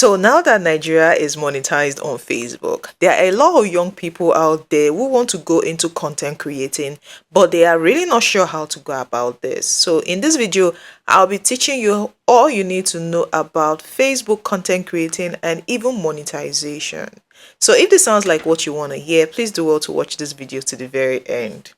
So now that Nigeria is monetized on Facebook, there are a lot of young people out there who want to go into content creating, but they are really not sure how to go about this. So in this video, I'll be teaching you all you need to know about Facebook content creating and even monetization. So if this sounds like what you want to hear, please do well to watch this video to the very end.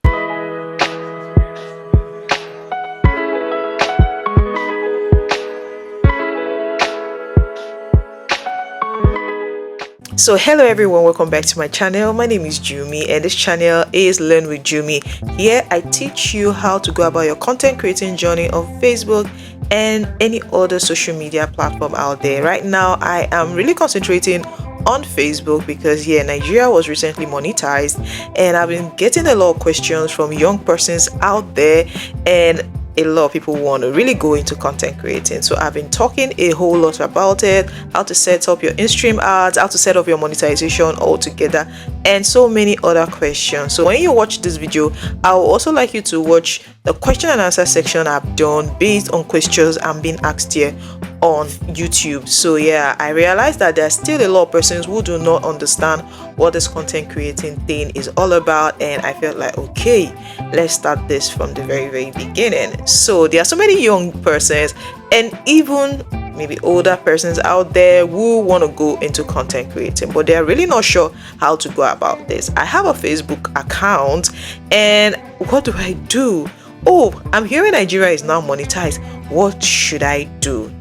So hello everyone, welcome back to my channel. My name is Jumi and this channel is Learn with Jumi. Here I teach you how to go about your content creating journey on Facebook and any other social media platform out there. Right now I am really concentrating on Facebook because Nigeria was recently monetized and I've been getting a lot of questions from young persons out there, and a lot of people want to really go into content creating. So I've been talking a whole lot about it, how to set up your in-stream ads, how to set up your monetization all together, and so many other questions. So when you watch this video, I would also like you to watch the question and answer section I've done based on questions I'm being asked here on YouTube. So I realized that there's still a lot of persons who do not understand what this content creating thing is all about, and I felt like, okay, let's start this from the very beginning. So there are so many young persons and even maybe older persons out there who want to go into content creating, but they are really not sure how to go about this. I have a Facebook account, and what do I do? Oh, I'm hearing Nigeria is now monetized. What should I do?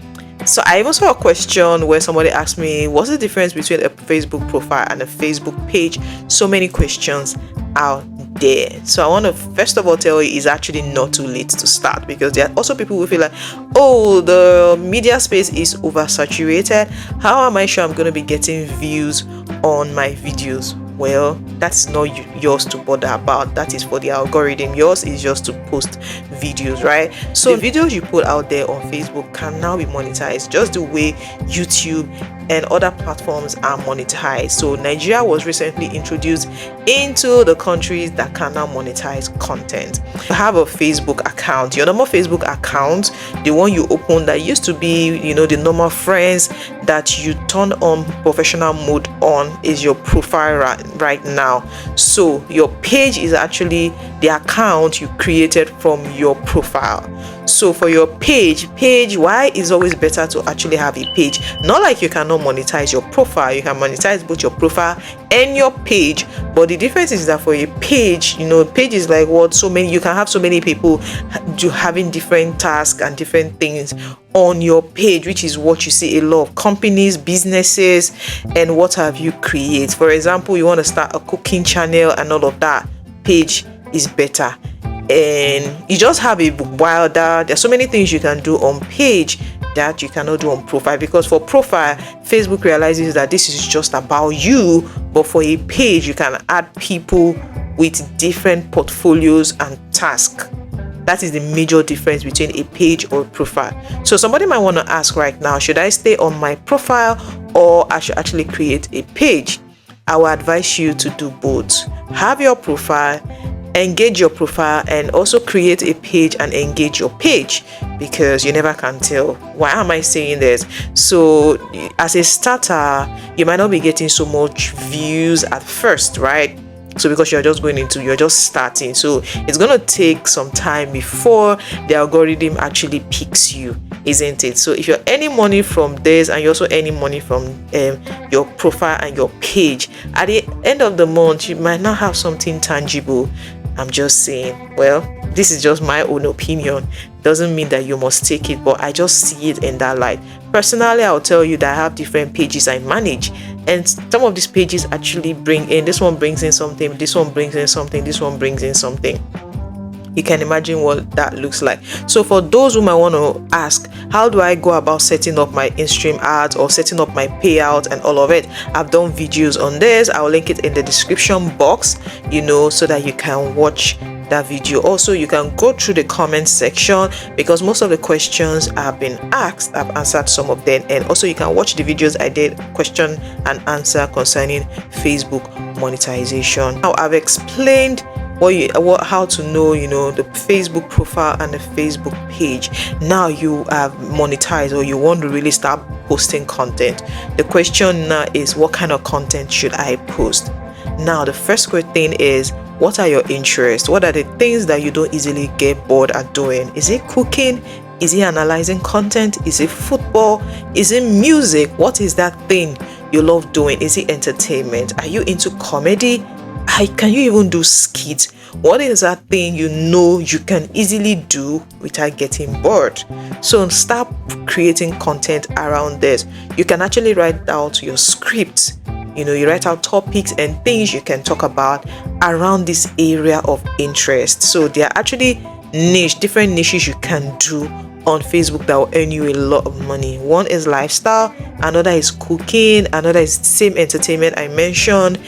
So I even saw a question where somebody asked me, what's the difference between a Facebook profile and a Facebook page? So many questions out there. So I want to first of all tell you it's actually not too late to start, because there are also people who feel like, oh, the media space is oversaturated. How am I sure I'm going to be getting views on my videos? Well, that's not yours to bother about. That is for the algorithm. Yours is just to post videos, right? So the videos you put out there on Facebook can now be monetized just the way YouTube and other platforms are monetized. So Nigeria was recently introduced into the countries that can now monetize content. You have a Facebook account, your normal Facebook account, the one you open that used to be, the normal friends that you turn on professional mode on, is your profile right now. So your page is actually the account you created from your profile. So for your page, why is always better to actually have a page? Not like you cannot monetize your profile. You can monetize both your profile and your page, but the difference is that for a page, page is like what, you can have so many people having different tasks and different things on your page, which is what you see a lot of companies, businesses, and what have you create. For example, you want to start a cooking channel and all of that, page is better. And you just have a wilder, there's so many things you can do on page that you cannot do on profile, because for profile, Facebook realizes that this is just about you, but for a page you can add people with different portfolios and tasks. That is the major difference between a page or a profile. So somebody might want to ask right now, should I stay on my profile or I should actually create a page? I will advise you to do both. Have your profile, engage your profile, and also create a page and engage your page, because you never can tell. Why am I saying this? So as a starter, you might not be getting so much views at first, right? So because you're just starting, so it's gonna take some time before the algorithm actually picks you, isn't it? So if you're earning money from this and you're also earning money from your profile and your page, at the end of the month you might not have something tangible. I'm just saying, well, this is just my own opinion. Doesn't mean that you must take it, but I just see it in that light. Personally, I'll tell you that I have different pages I manage, and some of these pages actually bring in, this one brings in something, this one brings in something, this one brings in something. You can imagine what that looks like. So for those who might want to ask, how do I go about setting up my in-stream ads or setting up my payout and all of it, I've done videos on this. I'll link it in the description box, so that you can watch that video. Also, you can go through the comment section, because most of the questions have been asked, I've answered some of them. And also you can watch the videos I did question and answer concerning Facebook monetization. Now I've explained how to know, the Facebook profile and the Facebook page. Now you have monetized, or you want to really start posting content. The question now is, what kind of content should I post? Now the first good thing is, what are your interests? What are the things that you don't easily get bored at doing? Is it cooking? Is it analyzing content? Is it football? Is it music? What is that thing you love doing? Is it entertainment? Are you into comedy? Can you even do skits? What is that thing you can easily do without getting bored? So start creating content around this. You can actually write out your script. You write out topics and things you can talk about around this area of interest. So there are actually different niches you can do on Facebook that will earn you a lot of money. One is lifestyle, another is cooking, another is same entertainment I mentioned,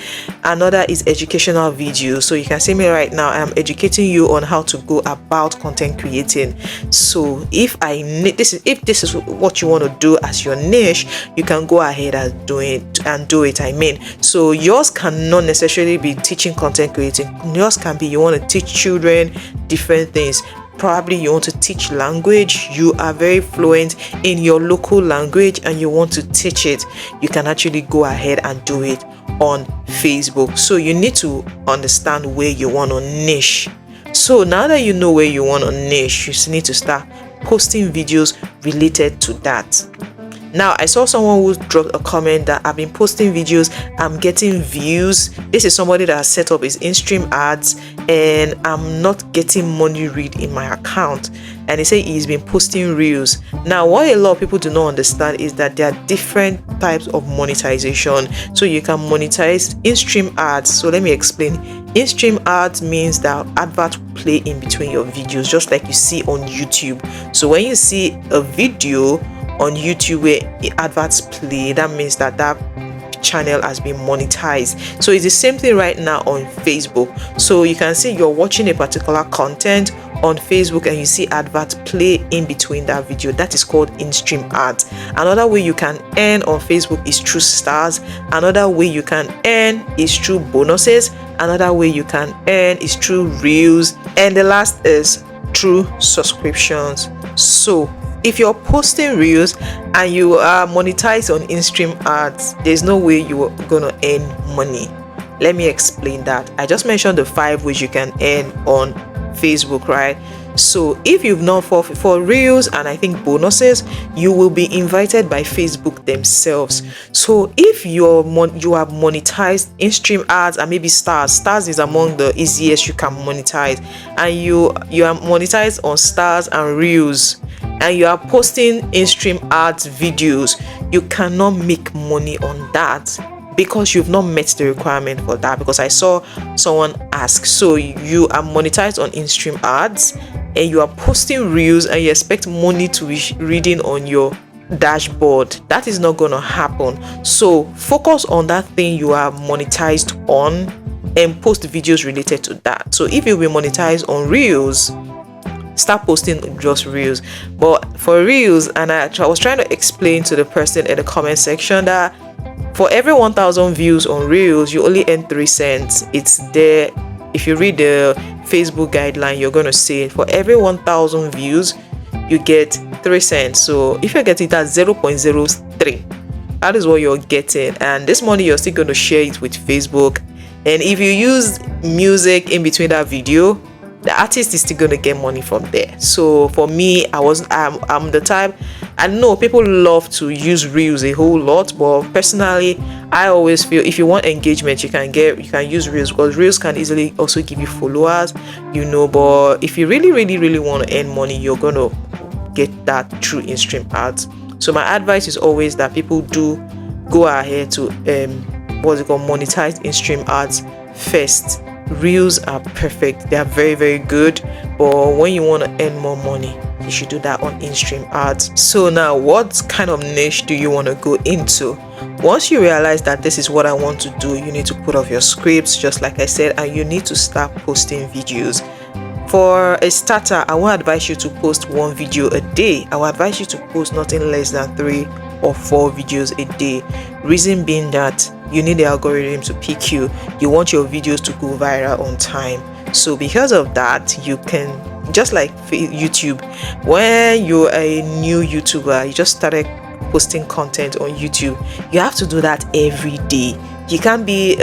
another is educational videos. So you can see me right now, I'm educating you on how to go about content creating. So if this is what you want to do as your niche, you can go ahead and do it. So yours cannot necessarily be teaching content creating. Yours can be, you want to teach children different things. Probably you want to teach language, you are very fluent in your local language and you want to teach it. You can actually go ahead and do it on Facebook. So you need to understand where you want to niche. So now that you know where you want to niche, you need to start posting videos related to that. Now, I saw someone who dropped a comment that I've been posting videos, I'm getting views. This is somebody that has set up his in-stream ads and I'm not getting money read in my account. And he said he's been posting reels. Now, what a lot of people do not understand is that there are different types of monetization. So you can monetize in-stream ads. So let me explain. In-stream ads means that adverts play in between your videos, just like you see on YouTube. So when you see a video on YouTube where adverts play, that means that channel has been monetized. So it's the same thing right now on Facebook. So you can see you're watching a particular content on Facebook and you see adverts play in between that video. That is called in-stream ads. Another way you can earn on Facebook is through stars. Another way you can earn is through bonuses. Another way you can earn is through reels. And the last is through subscriptions. So if you're posting reels and you are monetized on in-stream ads, there's no way you're gonna earn money. Let me explain that. I just mentioned the 5 ways you can earn on Facebook, right? So if you've not for reels and I think bonuses, you will be invited by Facebook themselves. So if you have monetized in-stream ads and maybe stars is among the easiest you can monetize, and you are monetized on stars and reels, and you are posting in-stream ads videos, you cannot make money on that because you've not met the requirement for that. Because I saw someone ask, so you are monetized on in-stream ads and you are posting reels and you expect money to be reading on your dashboard. That is not gonna happen. So focus on that thing you are monetized on and post videos related to that. So if you will monetize on reels, start posting just reels. But for reels, and I was trying to explain to the person in the comment section that for every 1,000 views on reels, you only earn 3 cents. It's there. If you read the Facebook guideline, you're going to see for every 1,000 views, you get 3 cents. So if you're getting that 0.03, that is what you're getting. And this money, you're still going to share it with Facebook. And if you use music in between that video, the artist is still going to get money from there. So for me, I'm the type, I know people love to use reels a whole lot, but personally I always feel if you want engagement, you can use reels, because reels can easily also give you followers, but if you really want to earn money, you're going to get that through in-stream ads. So my advice is always that people do go ahead to monetize in-stream ads first. Reels are perfect, they are very good, but when you want to earn more money, you should do that on in-stream ads. So now, what kind of niche do you want to go into? Once you realize that this is what I want to do, you need to put off your scripts, just like I said, and you need to start posting videos. For a starter, I won't advise you to post 1 video a day. I will advise you to post nothing less than 3 or 4 videos a day. Reason being that you need the algorithm to pick you. You want your videos to go viral on time. So because of that, you can, just like YouTube, when you're a new YouTuber, you just started posting content on YouTube, you have to do that every day. You can't be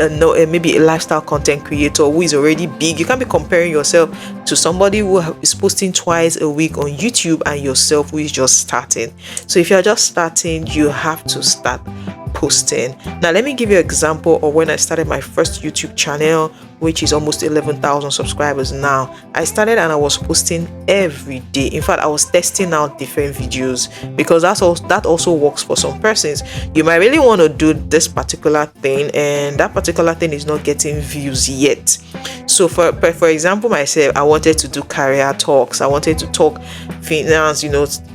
maybe a lifestyle content creator who is already big. You can't be comparing yourself to somebody who is posting twice a week on YouTube and yourself who is just starting. So if you're just starting, you have to start posting. Now let me give you an example of when I started my first YouTube channel, which is almost 11,000 subscribers now. I started and I was posting every day. In fact, I was testing out different videos, because that also works for some persons. You might really want to do this particular thing and that particular thing is not getting views yet. So for example, myself, I wanted to do career talks. I wanted to talk finance,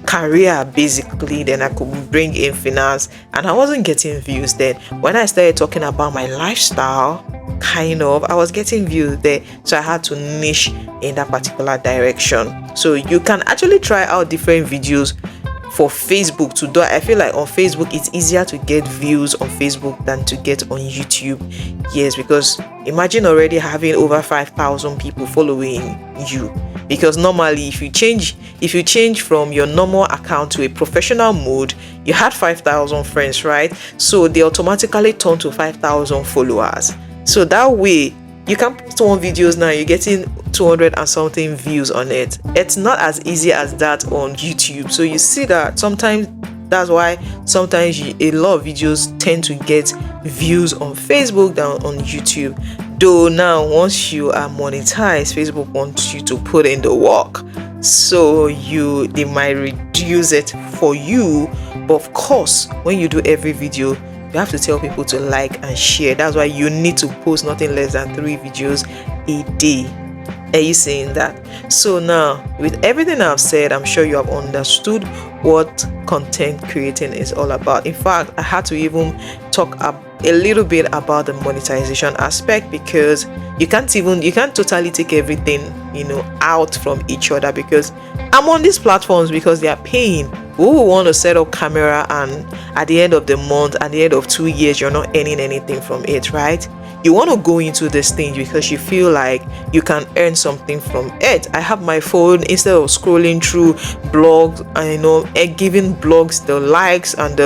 career basically. Then I could bring in finance, and I wasn't getting views. Then when I started talking about my lifestyle, I was getting views there. So I had to niche in that particular direction. So you can actually try out different videos for Facebook to do. I feel like on Facebook it's easier to get views on Facebook than to get on YouTube. Yes, because imagine already having over 5,000 people following you. Because normally if you change from your normal account to a professional mode, you had 5,000 friends, right? So they automatically turn to 5,000 followers. So that way you can post one videos now, you're getting 200 and something views on it. It's not as easy as that on YouTube. So you see that sometimes that's why sometimes a lot of videos tend to get views on Facebook than on YouTube. Though now once you are monetized, Facebook wants you to put in the work, so they might reduce it for you. But of course, when you do every video, you have to tell people to like and share. That's why you need to post nothing less than 3 videos a day. Are you saying that? So now, with everything I've said, I'm sure you have understood what content creating is all about. In fact, I had to even talk a little bit about the monetization aspect, because you can't totally take everything out from each other, because I'm on these platforms because they are paying. Who will want to set up camera and at the end of the month, at the end of 2 years, you're not earning anything from it, right? You want to go into this thing because you feel like you can earn something from it. I have my phone, instead of scrolling through blogs, giving blogs the likes and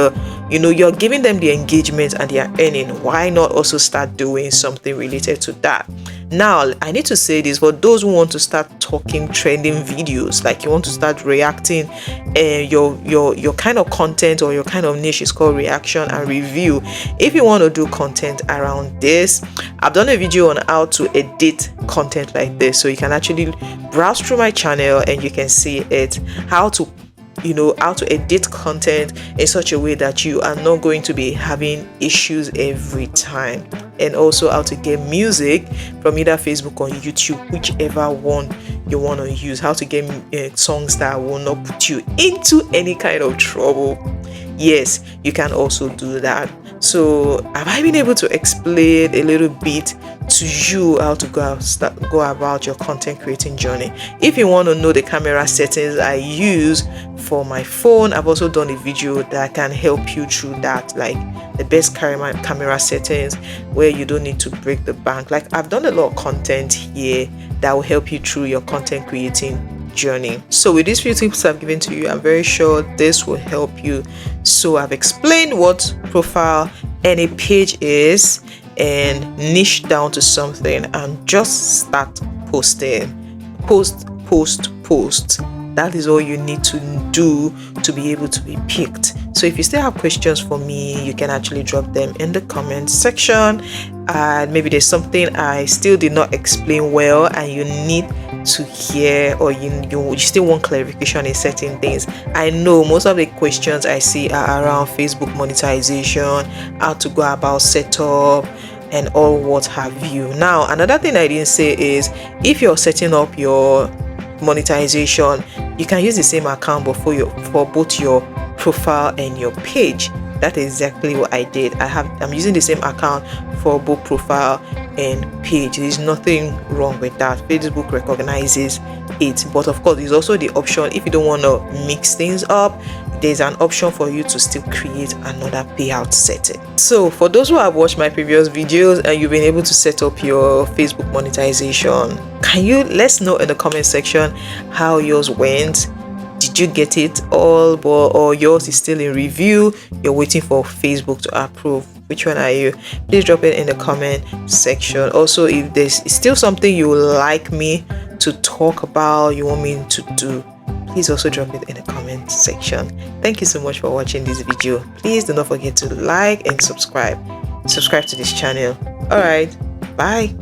you're giving them the engagement and they are earning. Why not also start doing something related to that? Now, I need to say this for those who want to start talking trending videos, like you want to start reacting, your kind of content or your kind of niche is called reaction and review. If you want to do content around this, I've done a video on how to edit content like this, so you can actually browse through my channel and you can see it, how to edit content in such a way that you are not going to be having issues every time, and also how to get music from either Facebook or YouTube, whichever one you want to use, how to get songs that will not put you into any kind of trouble. Yes, you can also do that. So have I been able to explain a little bit to you how to go about your content creating journey? If you want to know the camera settings I use for my phone, I've also done a video that can help you through that, like the best camera settings where you don't need to break the bank. Like I've done a lot of content here that will help you through your content creating journey. So with these few tips I've given to you, I'm very sure this will help you. So I've explained what profile and a page is and niche down to something and just start posting. Post. That is all you need to do to be able to be picked. So if you still have questions for me, you can actually drop them in the comment section. Maybe there's something I still did not explain well and you need to hear, or you still want clarification in certain things. I know most of the questions I see are around Facebook monetization, how to go about setup and all what have you. Now, another thing I didn't say is, if you're setting up your monetization, you can use the same account but for both your profile and your page. That's exactly what I did. I'm using the same account for both profile and page. There's nothing wrong with that. Facebook recognizes it, but of course there's also the option, if you don't want to mix things up, there's an option for you to still create another payout setting. So for those who have watched my previous videos and you've been able to set up your Facebook monetization, can you let's know in the comment section how yours went? Did you get it all, or yours is still in review? You're waiting for Facebook to approve. Which one are you? Please drop it in the comment section. Also, if there's still something you would like me to talk about, you want me to do, please also drop it in the comment section. Thank you so much for watching this video. Please do not forget to like and subscribe to this channel. All right, bye.